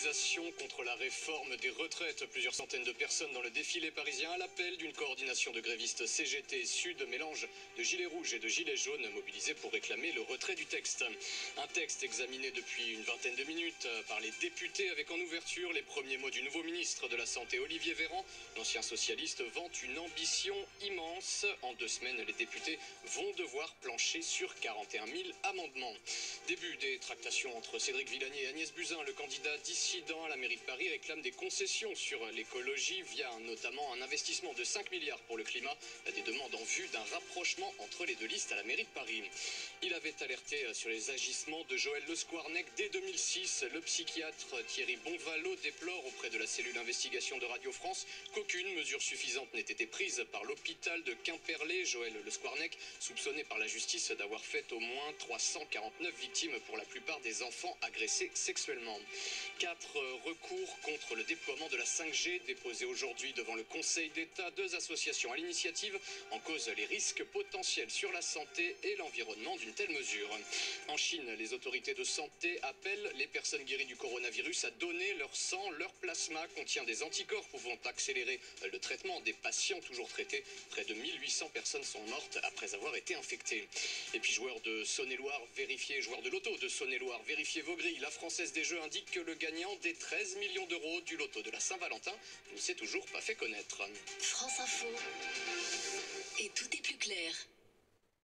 mobilisation contre la réforme des retraites. Plusieurs centaines de personnes dans le défilé parisien à l'appel d'une coordination de grévistes CGT Sud, mélange de gilets rouges et de gilets jaunes mobilisés pour réclamer le retrait du texte. Un texte examiné depuis une vingtaine de minutes par les députés avec en ouverture les premiers mots du nouveau ministre de la Santé Olivier Véran. L'ancien socialiste vante une ambition immense. En 2 semaines, les députés vont devoir plancher sur 41 000 amendements. Début des tractations entre Cédric Villani et Agnès Buzyn. Le candidat dissident à la mairie de Paris réclame des concessions sur l'écologie via notamment un investissement de 5 milliards pour le climat. Des demandes en vue d'un rapprochement entre les deux listes à la mairie de Paris. Il avait alerté sur les agissements de Joël Le Squarnec dès 2006. Le psychiatre Thierry Bonvalot déplore auprès de la cellule investigation de Radio France qu'aucune mesure suffisante n'ait été prise par l'hôpital de Quimperlé. Joël Le Squarnec, soupçonné par la justice d'avoir fait au moins 349 victimes, pour la plupart des enfants agressés sexuellement. 4 recours contre le déploiement de la 5G déposés aujourd'hui devant le Conseil d'État. 2 associations à l'initiative, en cause les risques potentiels sur la santé et l'environnement d'une telle mesure. En Chine, les autorités de santé appellent les personnes guéries du coronavirus à donner leur sang. Leur plasma contient des anticorps pouvant accélérer le traitement des patients toujours traités. Près de 1800 personnes sont mortes après avoir été infectées. Et puis joueur de Saône-et-Loire vérifié, joueur de loto de Saône-et-Loire, vérifiez vos grilles. La Française des Jeux indique que le gagnant des 13 millions d'euros du loto de la Saint-Valentin ne s'est toujours pas fait connaître. France Info. Et tout est plus clair.